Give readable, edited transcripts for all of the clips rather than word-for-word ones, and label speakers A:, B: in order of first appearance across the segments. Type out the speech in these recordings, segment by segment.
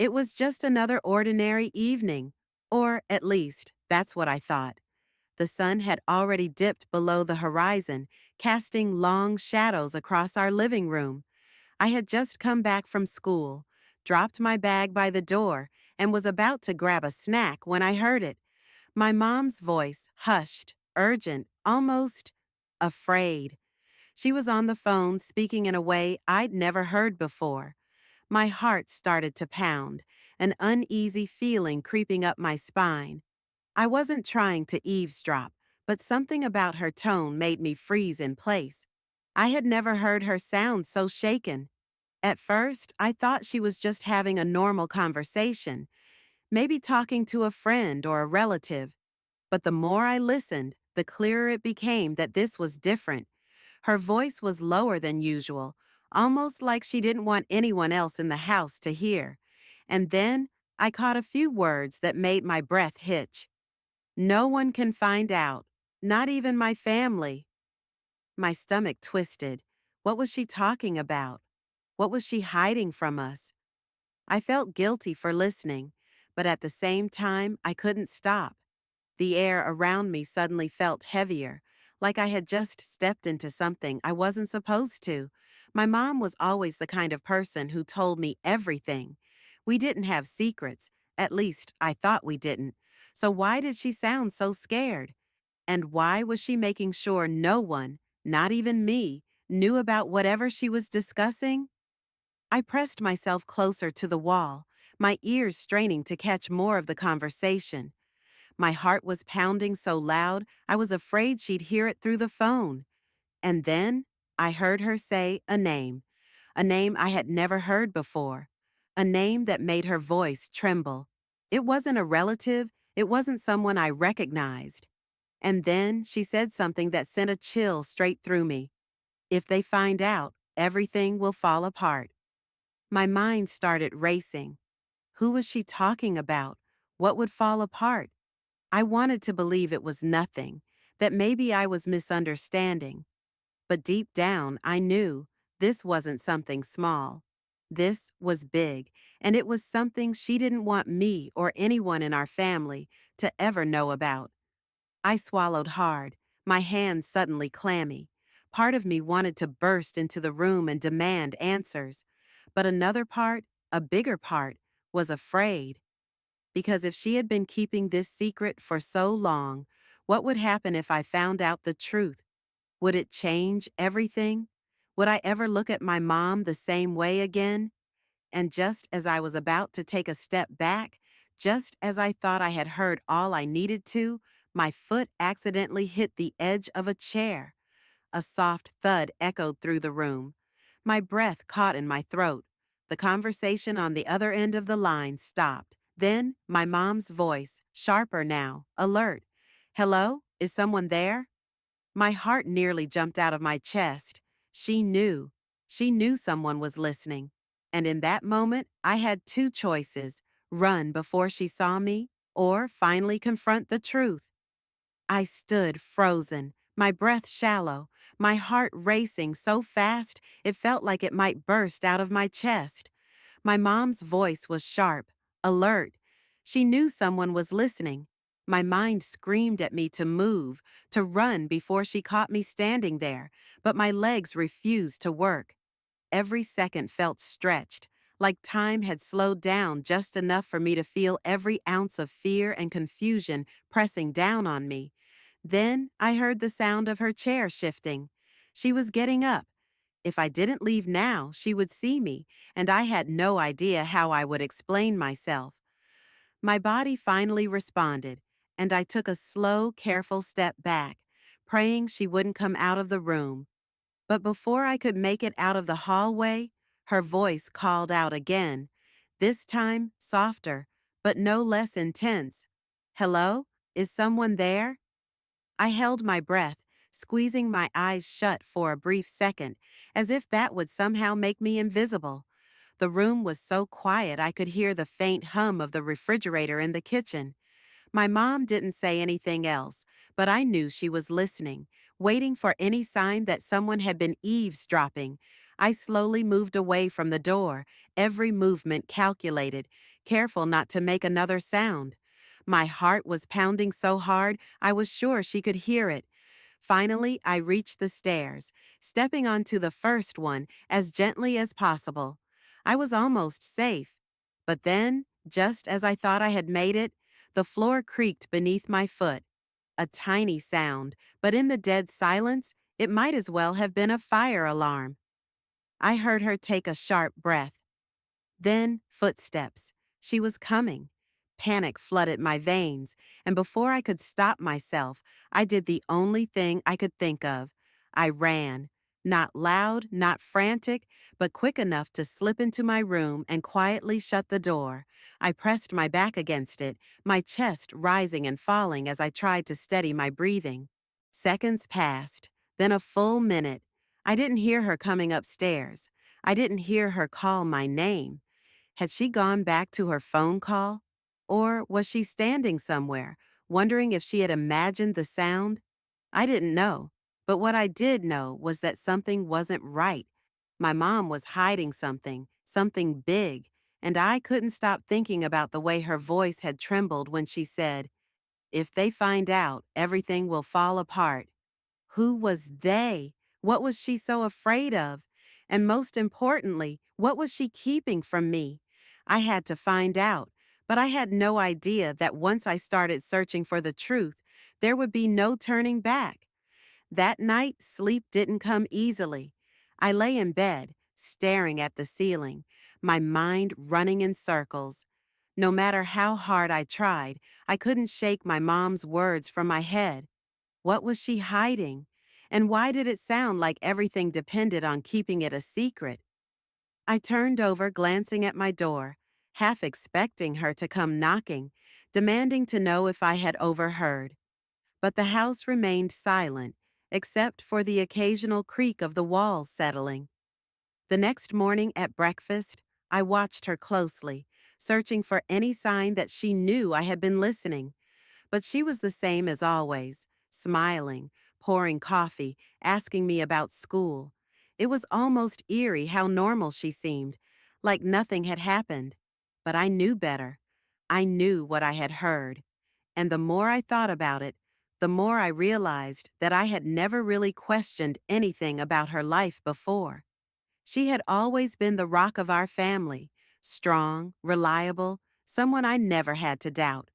A: It was just another ordinary evening, or at least, that's what I thought. The sun had already dipped below the horizon, casting long shadows across our living room. I had just come back from school, dropped my bag by the door, and was about to grab a snack when I heard it. My mom's voice, hushed, urgent, almost afraid. She was on the phone speaking in a way I'd never heard before. My heart started to pound, an uneasy feeling creeping up my spine. I wasn't trying to eavesdrop, but something about her tone made me freeze in place. I had never heard her sound so shaken. At first, I thought she was just having a normal conversation, maybe talking to a friend or a relative. But the more I listened, the clearer it became that this was different. Her voice was lower than usual, almost like she didn't want anyone else in the house to hear. And then I caught a few words that made my breath hitch. No one can find out, not even my family. My stomach twisted. What was she talking about? What was she hiding from us? I felt guilty for listening, but at the same time, I couldn't stop. The air around me suddenly felt heavier, like I had just stepped into something I wasn't supposed to. My mom was always the kind of person who told me everything. We didn't have secrets, at least I thought we didn't. So why did she sound so scared? And why was she making sure no one, not even me, knew about whatever she was discussing? I pressed myself closer to the wall, my ears straining to catch more of the conversation. My heart was pounding so loud I was afraid she'd hear it through the phone. And then I heard her say a name I had never heard before, a name that made her voice tremble. It wasn't a relative, it wasn't someone I recognized. And then she said something that sent a chill straight through me. If they find out, everything will fall apart. My mind started racing. Who was she talking about? What would fall apart? I wanted to believe it was nothing, that maybe I was misunderstanding. But deep down, I knew this wasn't something small. This was big, and it was something she didn't want me or anyone in our family to ever know about. I swallowed hard, my hands suddenly clammy. Part of me wanted to burst into the room and demand answers, but another part, a bigger part, was afraid. Because if she had been keeping this secret for so long, what would happen if I found out the truth? Would it change everything? Would I ever look at my mom the same way again? And just as I was about to take a step back, just as I thought I had heard all I needed to, my foot accidentally hit the edge of a chair. A soft thud echoed through the room. My breath caught in my throat. The conversation on the other end of the line stopped. Then, my mom's voice, sharper now, alert. "Hello? Is someone there?" My heart nearly jumped out of my chest. She knew. She knew someone was listening. And in that moment, I had two choices: run before she saw me, or finally confront the truth. I stood frozen, my breath shallow, my heart racing so fast it felt like it might burst out of my chest. My mom's voice was sharp, alert. She knew someone was listening. My mind screamed at me to move, to run before she caught me standing there, but my legs refused to work. Every second felt stretched, like time had slowed down just enough for me to feel every ounce of fear and confusion pressing down on me. Then I heard the sound of her chair shifting. She was getting up. If I didn't leave now, she would see me, and I had no idea how I would explain myself. My body finally responded, and I took a slow, careful step back, praying she wouldn't come out of the room. But before I could make it out of the hallway, her voice called out again, this time softer, but no less intense. "Hello? Is someone there?" I held my breath, squeezing my eyes shut for a brief second, as if that would somehow make me invisible. The room was so quiet I could hear the faint hum of the refrigerator in the kitchen. My mom didn't say anything else, but I knew she was listening, waiting for any sign that someone had been eavesdropping. I slowly moved away from the door, every movement calculated, careful not to make another sound. My heart was pounding so hard I was sure she could hear it. Finally, I reached the stairs, stepping onto the first one as gently as possible. I was almost safe. But then, just as I thought I had made it, the floor creaked beneath my foot. A tiny sound, but in the dead silence, it might as well have been a fire alarm. I heard her take a sharp breath. Then, footsteps. She was coming. Panic flooded my veins, and before I could stop myself, I did the only thing I could think of. I ran. Not loud, not frantic, but quick enough to slip into my room and quietly shut the door. I pressed my back against it, my chest rising and falling as I tried to steady my breathing. Seconds passed, then a full minute. I didn't hear her coming upstairs. I didn't hear her call my name. Had she gone back to her phone call? Or was she standing somewhere, wondering if she had imagined the sound? I didn't know, but what I did know was that something wasn't right. My mom was hiding something, something big, and I couldn't stop thinking about the way her voice had trembled when she said, "If they find out, everything will fall apart." Who was they? What was she so afraid of? And most importantly, what was she keeping from me? I had to find out, but I had no idea that once I started searching for the truth, there would be no turning back. That night, sleep didn't come easily. I lay in bed, staring at the ceiling, my mind running in circles. No matter how hard I tried, I couldn't shake my mom's words from my head. What was she hiding? And why did it sound like everything depended on keeping it a secret? I turned over, glancing at my door, half expecting her to come knocking, demanding to know if I had overheard. But the house remained silent, except for the occasional creak of the walls settling. The next morning at breakfast, I watched her closely, searching for any sign that she knew I had been listening. But she was the same as always, smiling, pouring coffee, asking me about school. It was almost eerie how normal she seemed, like nothing had happened. But I knew better. I knew what I had heard. And the more I thought about it, the more I realized that I had never really questioned anything about her life before. She had always been the rock of our family, strong, reliable, someone I never had to doubt.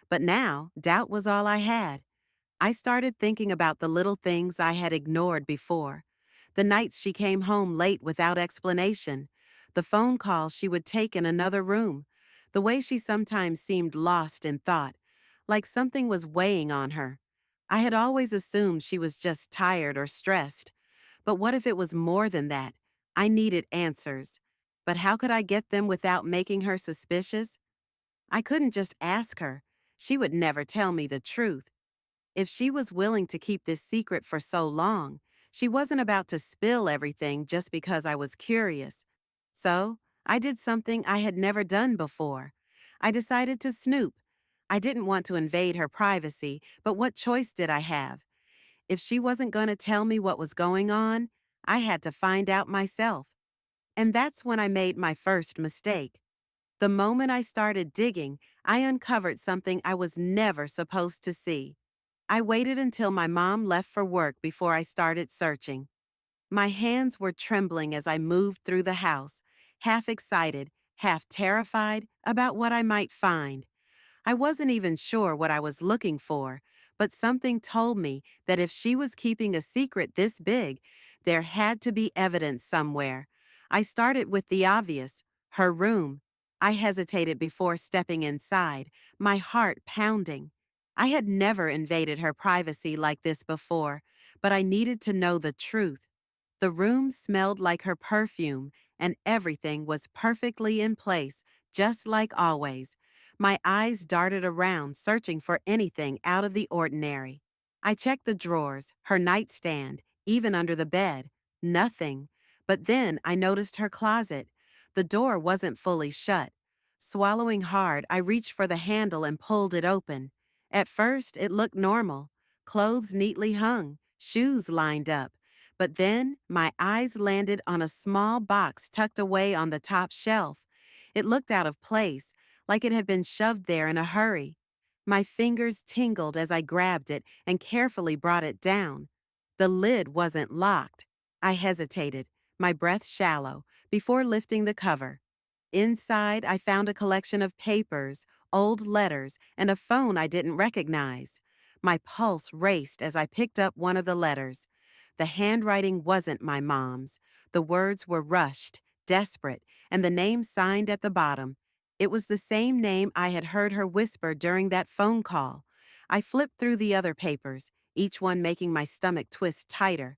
A: But now, doubt was all I had. I started thinking about the little things I had ignored before. The nights she came home late without explanation. The phone calls she would take in another room. The way she sometimes seemed lost in thought, like something was weighing on her. I had always assumed she was just tired or stressed. But what if it was more than that? I needed answers. But how could I get them without making her suspicious? I couldn't just ask her. She would never tell me the truth. If she was willing to keep this secret for so long, she wasn't about to spill everything just because I was curious. So, I did something I had never done before. I decided to snoop. I didn't want to invade her privacy, but what choice did I have? If she wasn't going to tell me what was going on, I had to find out myself. And that's when I made my first mistake. The moment I started digging, I uncovered something I was never supposed to see. I waited until my mom left for work before I started searching. My hands were trembling as I moved through the house, half excited, half terrified about what I might find. I wasn't even sure what I was looking for, but something told me that if she was keeping a secret this big, there had to be evidence somewhere. I started with the obvious, her room. I hesitated before stepping inside, my heart pounding. I had never invaded her privacy like this before, but I needed to know the truth. The room smelled like her perfume, and everything was perfectly in place, just like always. My eyes darted around, searching for anything out of the ordinary. I checked the drawers, her nightstand, even under the bed. Nothing. But then I noticed her closet. The door wasn't fully shut. Swallowing hard, I reached for the handle and pulled it open. At first, it looked normal. Clothes neatly hung, shoes lined up. But then, my eyes landed on a small box tucked away on the top shelf. It looked out of place, like it had been shoved there in a hurry. My fingers tingled as I grabbed it and carefully brought it down. The lid wasn't locked. I hesitated, my breath shallow, before lifting the cover. Inside, I found a collection of papers, old letters, and a phone I didn't recognize. My pulse raced as I picked up one of the letters. The handwriting wasn't my mom's. The words were rushed, desperate, and the name signed at the bottom. It was the same name I had heard her whisper during that phone call. I flipped through the other papers, each one making my stomach twist tighter.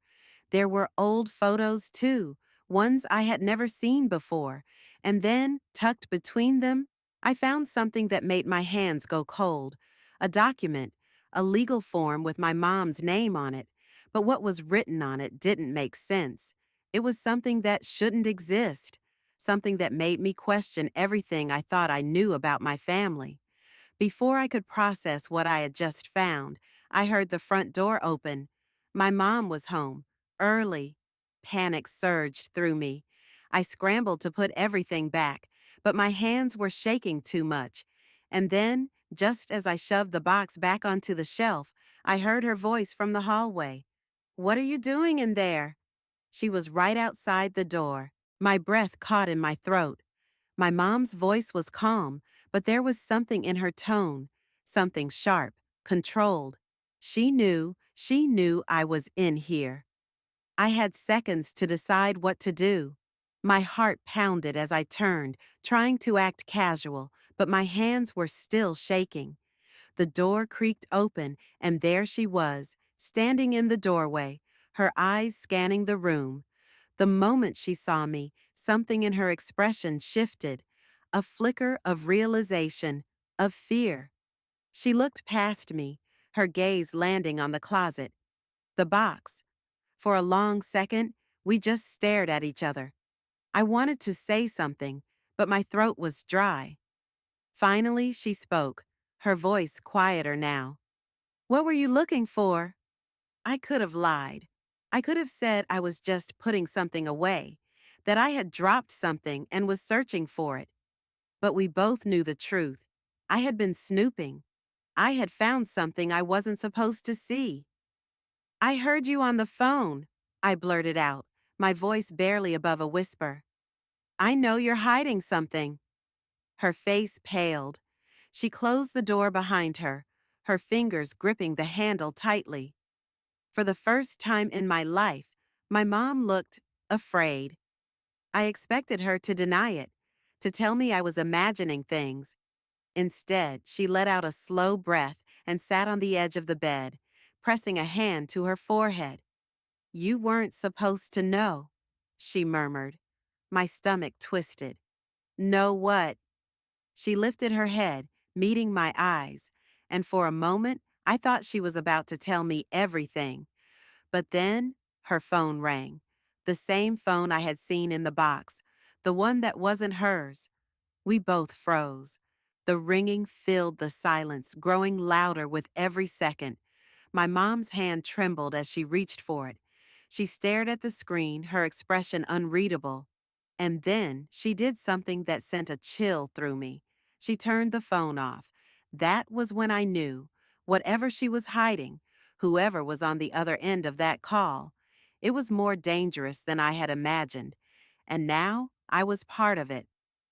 A: There were old photos, too, ones I had never seen before. And then, tucked between them, I found something that made my hands go cold. A document, a legal form with my mom's name on it. But what was written on it didn't make sense. It was something that shouldn't exist. Something that made me question everything I thought I knew about my family. Before I could process what I had just found, I heard the front door open. My mom was home, early. Panic surged through me. I scrambled to put everything back, but my hands were shaking too much. And then, just as I shoved the box back onto the shelf, I heard her voice from the hallway. "What are you doing in there?" She was right outside the door. My breath caught in my throat. My mom's voice was calm, but there was something in her tone, something sharp, controlled. She knew I was in here. I had seconds to decide what to do. My heart pounded as I turned, trying to act casual, but my hands were still shaking. The door creaked open, and there she was, standing in the doorway, her eyes scanning the room. The moment she saw me, something in her expression shifted. A flicker of realization, of fear. She looked past me, her gaze landing on the closet, the box. For a long second, we just stared at each other. I wanted to say something, but my throat was dry. Finally, she spoke, her voice quieter now. "What were you looking for?" I could have lied. I could have said I was just putting something away, that I had dropped something and was searching for it. But we both knew the truth. I had been snooping. I had found something I wasn't supposed to see. "I heard you on the phone," I blurted out, my voice barely above a whisper. "I know you're hiding something." Her face paled. She closed the door behind her, her fingers gripping the handle tightly. For the first time in my life, my mom looked afraid. I expected her to deny it, to tell me I was imagining things. Instead, she let out a slow breath and sat on the edge of the bed, pressing a hand to her forehead. "You weren't supposed to know," she murmured. My stomach twisted. "Know what?" She lifted her head, meeting my eyes, and for a moment, I thought she was about to tell me everything. But then, her phone rang. The same phone I had seen in the box, the one that wasn't hers. We both froze. The ringing filled the silence, growing louder with every second. My mom's hand trembled as she reached for it. She stared at the screen, her expression unreadable. And then she did something that sent a chill through me. She turned the phone off. That was when I knew, whatever she was hiding, whoever was on the other end of that call, it was more dangerous than I had imagined. And now I was part of it.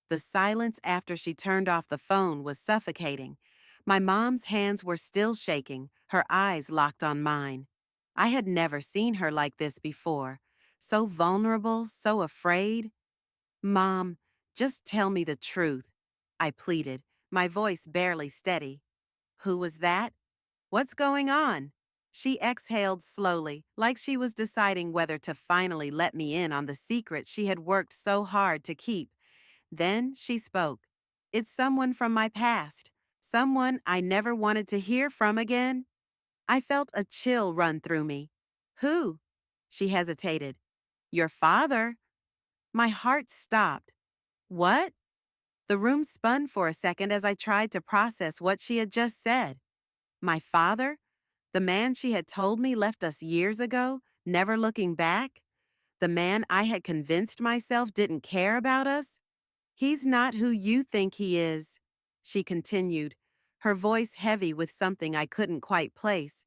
A: The silence after she turned off the phone was suffocating. My mom's hands were still shaking, her eyes locked on mine. I had never seen her like this before. So vulnerable, so afraid. "Mom, just tell me the truth," I pleaded, my voice barely steady. "Who was that? What's going on?" She exhaled slowly, like she was deciding whether to finally let me in on the secret she had worked so hard to keep. Then she spoke. "It's someone from my past. Someone I never wanted to hear from again." I felt a chill run through me. "Who?" She hesitated. "Your father." My heart stopped. "What?" The room spun for a second as I tried to process what she had just said. My father? The man she had told me left us years ago, never looking back? The man I had convinced myself didn't care about us? "He's not who you think he is." she continued, her voice heavy with something I couldn't quite place.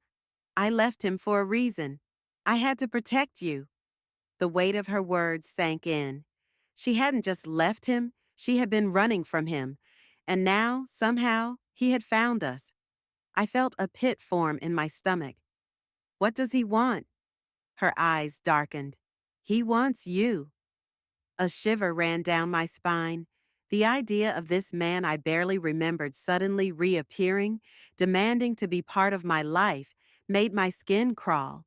A: I left him for a reason. I had to protect you. The weight of her words sank in. She hadn't just left him, she had been running from him. And now, somehow, he had found us. I felt a pit form in my stomach. What does he want? Her eyes darkened. He wants you. A shiver ran down my spine. The idea of this man I barely remembered suddenly reappearing, demanding to be part of my life, made my skin crawl.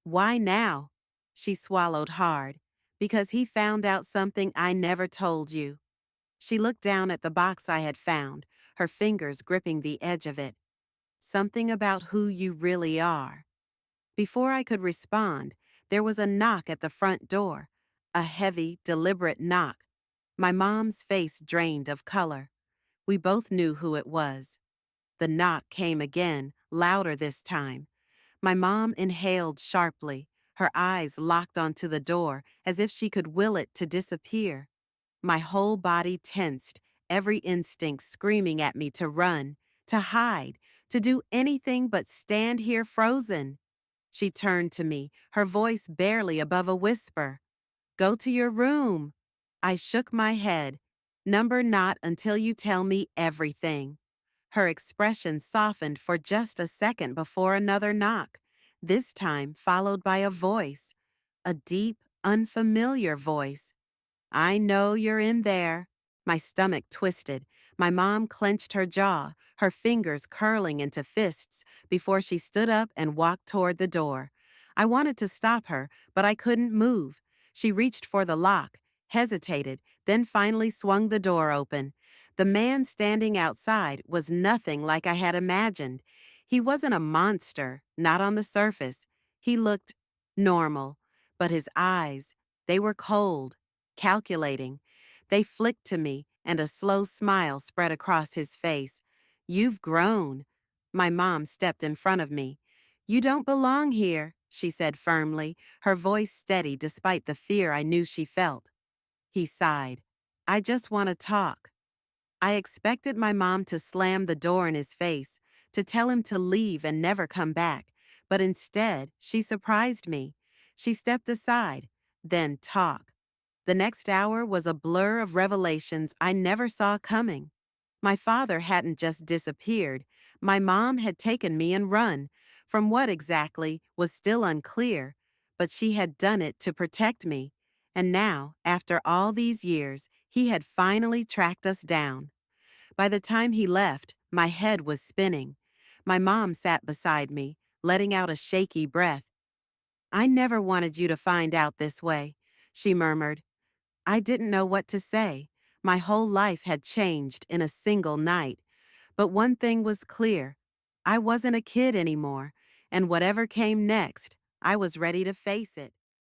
A: Why now? She swallowed hard. Because he found out something I never told you. She looked down at the box I had found, her fingers gripping the edge of it. Something about who you really are. Before I could respond, there was a knock at the front door, a heavy, deliberate knock. My mom's face drained of color. We both knew who it was. The knock came again, louder this time. My mom inhaled sharply, her eyes locked onto the door as if she could will it to disappear. My whole body tensed, every instinct screaming at me to run, to hide, to do anything but stand here frozen. She turned to me, her voice barely above a whisper. Go to your room. I shook my head. Number not until you tell me everything. Her expression softened for just a second before another knock, this time followed by a voice, a deep, unfamiliar voice. I know you're in there. My stomach twisted. My mom clenched her jaw, her fingers curling into fists before she stood up and walked toward the door. I wanted to stop her, but I couldn't move. She reached for the lock, hesitated, then finally swung the door open. The man standing outside was nothing like I had imagined. He wasn't a monster, not on the surface. He looked normal, but his eyes, they were cold, calculating. They flicked to me, and a slow smile spread across his face. You've grown. My mom stepped in front of me. You don't belong here, she said firmly, her voice steady despite the fear I knew she felt. He sighed. I just want to talk. I expected my mom to slam the door in his face, to tell him to leave and never come back, but instead, she surprised me. She stepped aside, then talk. The next hour was a blur of revelations I never saw coming. My father hadn't just disappeared. My mom had taken me and run. From what exactly was still unclear, but she had done it to protect me. And now, after all these years, he had finally tracked us down. By the time he left, my head was spinning. My mom sat beside me, letting out a shaky breath. I never wanted you to find out this way, she murmured. I didn't know what to say. My whole life had changed in a single night. But one thing was clear. I wasn't a kid anymore, and whatever came next, I was ready to face it.